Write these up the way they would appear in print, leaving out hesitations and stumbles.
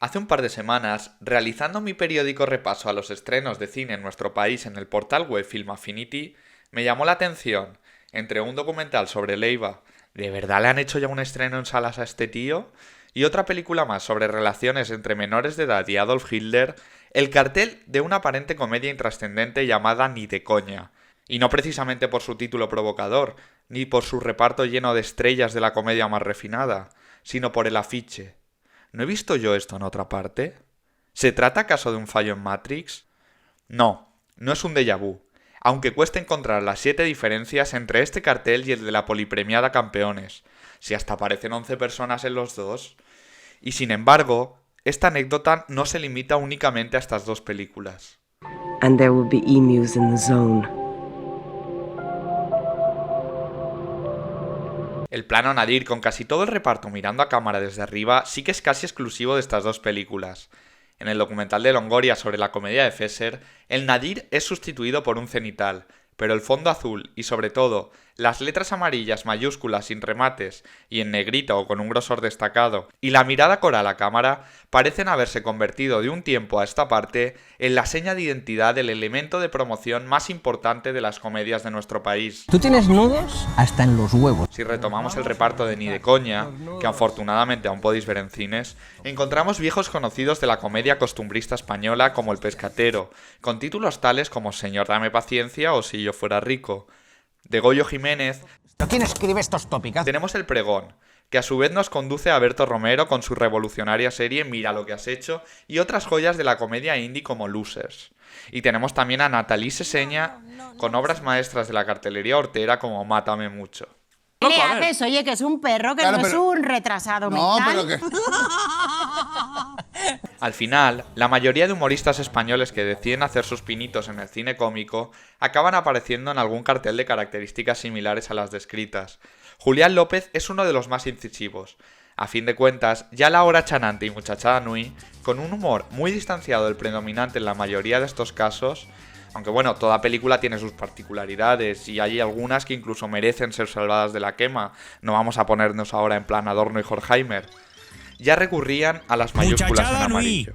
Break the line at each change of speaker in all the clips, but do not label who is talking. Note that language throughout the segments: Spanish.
Hace un par de semanas, realizando mi periódico repaso a los estrenos de cine en nuestro país en el portal web Film Affinity, me llamó la atención, entre un documental sobre Leiva, ¿de verdad le han hecho ya un estreno en salas a este tío? Y otra película más sobre relaciones entre menores de edad y Adolf Hitler, el cartel de una aparente comedia intrascendente llamada Ni de coña. Y no precisamente por su título provocador, ni por su reparto lleno de estrellas de la comedia más refinada, sino por el afiche. ¿No he visto yo esto en otra parte? ¿Se trata acaso de un fallo en Matrix? No, no es un déjà vu, aunque cueste encontrar las 7 diferencias entre este cartel y el de la polipremiada Campeones, si hasta aparecen 11 personas en los dos. Y sin embargo, esta anécdota no se limita únicamente a estas dos películas.
And there will be emus in the zone.
El plano Nadir con casi todo el reparto mirando a cámara desde arriba sí que es casi exclusivo de estas dos películas. En el documental de Longoria sobre la comedia de Fesser, el Nadir es sustituido por un cenital, pero el fondo azul y sobre todo las letras amarillas mayúsculas sin remates y en negrita o con un grosor destacado y la mirada coral a cámara parecen haberse convertido de un tiempo a esta parte en la seña de identidad del elemento de promoción más importante de las comedias de nuestro país.
Tú tienes nudos hasta en los huevos.
Si retomamos el reparto de Ni de coña, que afortunadamente aún podéis ver en cines, encontramos viejos conocidos de la comedia costumbrista española como El Pescatero, con títulos tales como Señor dame paciencia o Si yo fuera rico. De Goyo Jiménez,
¿Pero quién escribe estos tópicos?
tenemos El Pregón, que a su vez nos conduce a Berto Romero con su revolucionaria serie Mira lo que has hecho y otras joyas de la comedia indie como Losers. Y tenemos también a Nathalie Seseña con obras maestras de la cartelería hortera como Mátame mucho.
¿Qué le haces? Oye, que es un perro, que
Claro,
no es
pero-
un retrasado
No,
mental.
pero que...
Al final, la mayoría de humoristas españoles que deciden hacer sus pinitos en el cine cómico acaban apareciendo en algún cartel de características similares a las descritas. Julián López es uno de los más incisivos. A fin de cuentas, ya la hora chanante y muchachada nui, con un humor muy distanciado del predominante en la mayoría de estos casos, aunque bueno, toda película tiene sus particularidades y hay algunas que incluso merecen ser salvadas de la quema, no vamos a ponernos ahora en plan Adorno y Horkheimer, ya recurrían a las mayúsculas en amarillo.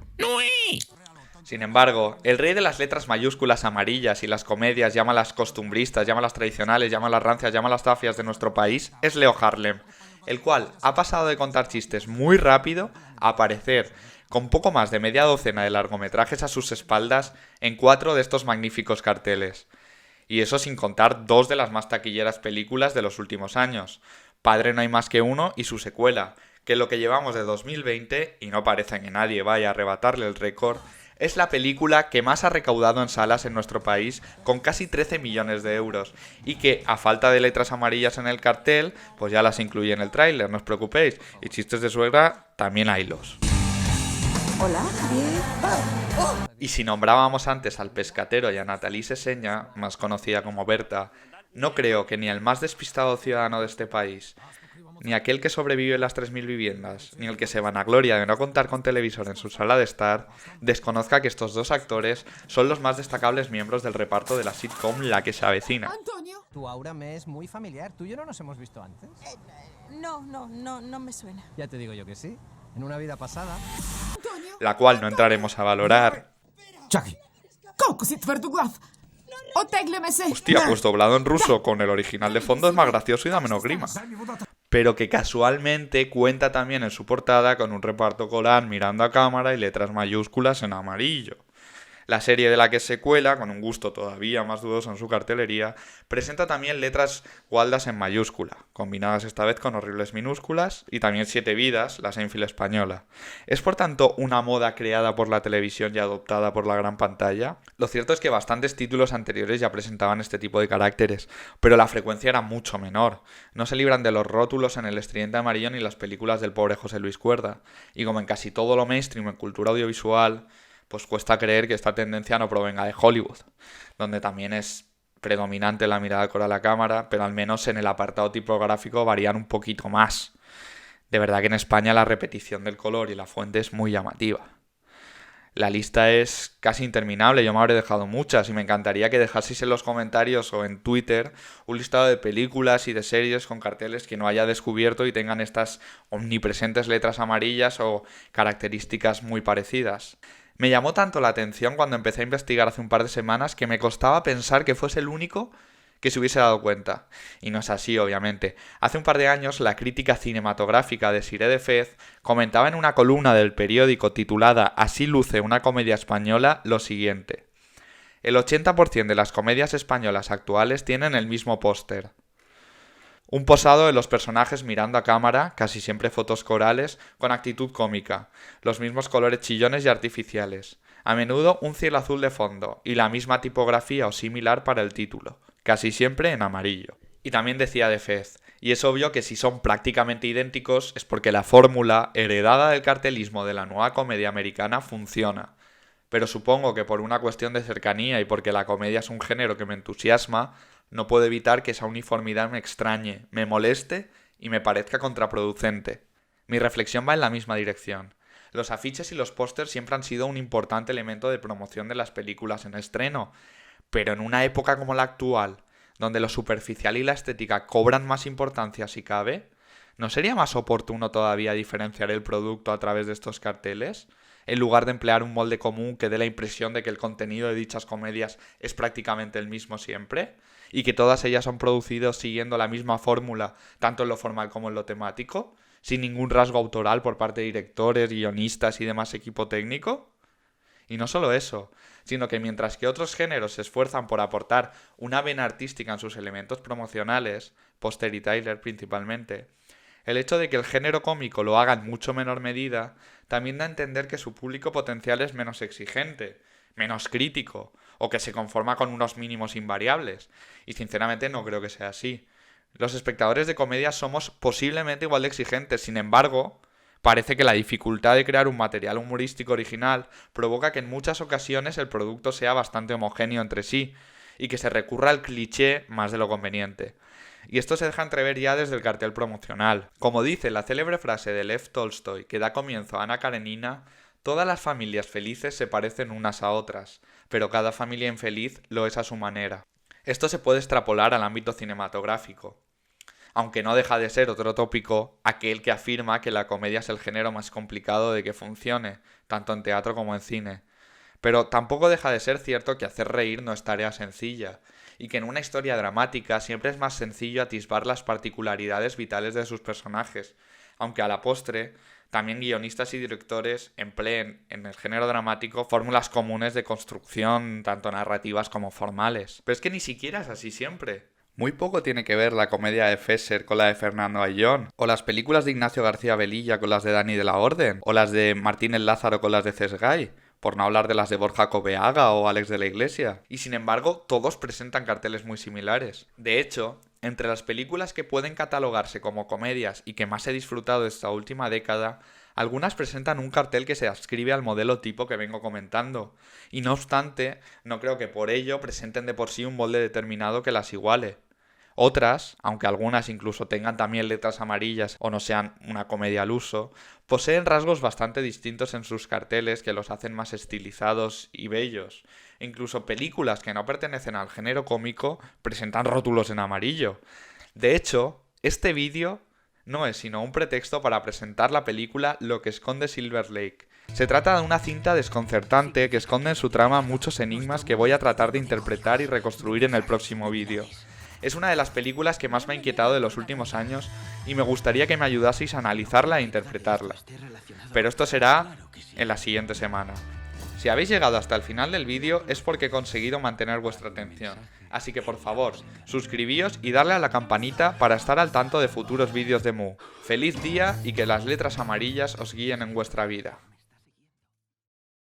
Sin embargo, el rey de las letras mayúsculas amarillas y las comedias, llámalas costumbristas, llámalas tradicionales, llámalas rancias, llámalas tafias de nuestro país, es Leo Harlem, el cual ha pasado de contar chistes muy rápido a aparecer con poco más de media docena de largometrajes a sus espaldas en 4 de estos magníficos carteles. Y eso sin contar 2 de las más taquilleras películas de los últimos años, Padre no hay más que uno y su secuela, que en lo que llevamos de 2020, y no parece que nadie vaya a arrebatarle el récord, es la película que más ha recaudado en salas en nuestro país, con casi 13 millones de euros, y que, a falta de letras amarillas en el cartel, pues ya las incluye en el tráiler, no os preocupéis, y chistes de suegra también haylos.
Hola, Javier.
Y si nombrábamos antes al Pescatero y a Nathalie Seseña, más conocida como Berta, no creo que ni el más despistado ciudadano de este país, ni aquel que sobrevive en las 3.000 viviendas, ni el que se vanagloria de no contar con televisor en su sala de estar, desconozca que estos dos actores son los más destacables miembros del reparto de la sitcom La que se avecina.
Tu aura me es muy familiar. ¿Tú y yo no nos hemos visto antes?
No me suena.
Ya te digo yo que sí. En una vida pasada.
La cual no entraremos a valorar.
Chucky.
Hostia, pues doblado en ruso con el original de fondo es más gracioso y da menos grima. Pero que casualmente cuenta también en su portada con un reparto coral mirando a cámara y letras mayúsculas en amarillo. La serie de la que es secuela, con un gusto todavía más dudoso en su cartelería, presenta también letras gualdas en mayúscula, combinadas esta vez con horribles minúsculas, y también 7 vidas, la Seinfeld española. ¿Es por tanto una moda creada por la televisión y adoptada por la gran pantalla? Lo cierto es que bastantes títulos anteriores ya presentaban este tipo de caracteres, pero la frecuencia era mucho menor. No se libran de los rótulos en El estridente amarillo ni las películas del pobre José Luis Cuerda, y como en casi todo lo mainstream en cultura audiovisual, pues cuesta creer que esta tendencia no provenga de Hollywood, donde también es predominante la mirada coral a la cámara, pero al menos en el apartado tipográfico varían un poquito más. De verdad que en España la repetición del color y la fuente es muy llamativa. La lista es casi interminable, yo me habré dejado muchas y me encantaría que dejaseis en los comentarios o en Twitter un listado de películas y de series con carteles que no haya descubierto y tengan estas omnipresentes letras amarillas o características muy parecidas. Me llamó tanto la atención cuando empecé a investigar hace un par de semanas que me costaba pensar que fuese el único que se hubiese dado cuenta. Y no es así, obviamente. Hace un par de años, la crítica cinematográfica de Siré de Fez comentaba en una columna del periódico titulada Así luce una comedia española lo siguiente. El 80% de las comedias españolas actuales tienen el mismo póster. Un posado de los personajes mirando a cámara, casi siempre fotos corales, con actitud cómica, los mismos colores chillones y artificiales, a menudo un cielo azul de fondo y la misma tipografía o similar para el título, casi siempre en amarillo. Y también decía de Fez, y es obvio que si son prácticamente idénticos es porque la fórmula heredada del cartelismo de la nueva comedia americana funciona. Pero supongo que por una cuestión de cercanía y porque la comedia es un género que me entusiasma, no puedo evitar que esa uniformidad me extrañe, me moleste y me parezca contraproducente. Mi reflexión va en la misma dirección. Los afiches y los pósters siempre han sido un importante elemento de promoción de las películas en estreno, pero en una época como la actual, donde lo superficial y la estética cobran más importancia si cabe, ¿no sería más oportuno todavía diferenciar el producto a través de estos carteles, en lugar de emplear un molde común que dé la impresión de que el contenido de dichas comedias es prácticamente el mismo siempre, y que todas ellas son producidas siguiendo la misma fórmula, tanto en lo formal como en lo temático, sin ningún rasgo autoral por parte de directores, guionistas y demás equipo técnico? Y no solo eso, sino que mientras que otros géneros se esfuerzan por aportar una vena artística en sus elementos promocionales, póster y tráiler principalmente, el hecho de que el género cómico lo haga en mucho menor medida también da a entender que su público potencial es menos exigente, menos crítico, o que se conforma con unos mínimos invariables. Y sinceramente no creo que sea así. Los espectadores de comedia somos posiblemente igual de exigentes, sin embargo, parece que la dificultad de crear un material humorístico original provoca que en muchas ocasiones el producto sea bastante homogéneo entre sí, y que se recurra al cliché más de lo conveniente. Y esto se deja entrever ya desde el cartel promocional. Como dice la célebre frase de Lev Tolstoy que da comienzo a Ana Karenina, todas las familias felices se parecen unas a otras, pero cada familia infeliz lo es a su manera. Esto se puede extrapolar al ámbito cinematográfico, aunque no deja de ser otro tópico aquel que afirma que la comedia es el género más complicado de que funcione, tanto en teatro como en cine. Pero tampoco deja de ser cierto que hacer reír no es tarea sencilla, y que en una historia dramática siempre es más sencillo atisbar las particularidades vitales de sus personajes, aunque a la postre también guionistas y directores empleen en el género dramático fórmulas comunes de construcción, tanto narrativas como formales. Pero es que ni siquiera es así siempre. Muy poco tiene que ver la comedia de Fesser con la de Fernando Ayllón, o las películas de Ignacio García Velilla con las de Dani de la Orden, o las de Martín el Lázaro con las de Cesgay, por no hablar de las de Borja Coveaga o Alex de la Iglesia. Y sin embargo, todos presentan carteles muy similares. De hecho, entre las películas que pueden catalogarse como comedias y que más he disfrutado esta última década, algunas presentan un cartel que se adscribe al modelo tipo que vengo comentando, y no obstante, no creo que por ello presenten de por sí un molde determinado que las iguale. Otras, aunque algunas incluso tengan también letras amarillas o no sean una comedia al uso, poseen rasgos bastante distintos en sus carteles que los hacen más estilizados y bellos. E incluso películas que no pertenecen al género cómico presentan rótulos en amarillo. De hecho, este vídeo no es sino un pretexto para presentar la película Lo que esconde Silver Lake. Se trata de una cinta desconcertante que esconde en su trama muchos enigmas que voy a tratar de interpretar y reconstruir en el próximo vídeo. Es una de las películas que más me ha inquietado de los últimos años y me gustaría que me ayudaseis a analizarla e interpretarla. Pero esto será en la siguiente semana. Si habéis llegado hasta el final del vídeo es porque he conseguido mantener vuestra atención. Así que por favor, suscribíos y darle a la campanita para estar al tanto de futuros vídeos de Mu. ¡Feliz día y que las letras amarillas os guíen en vuestra vida!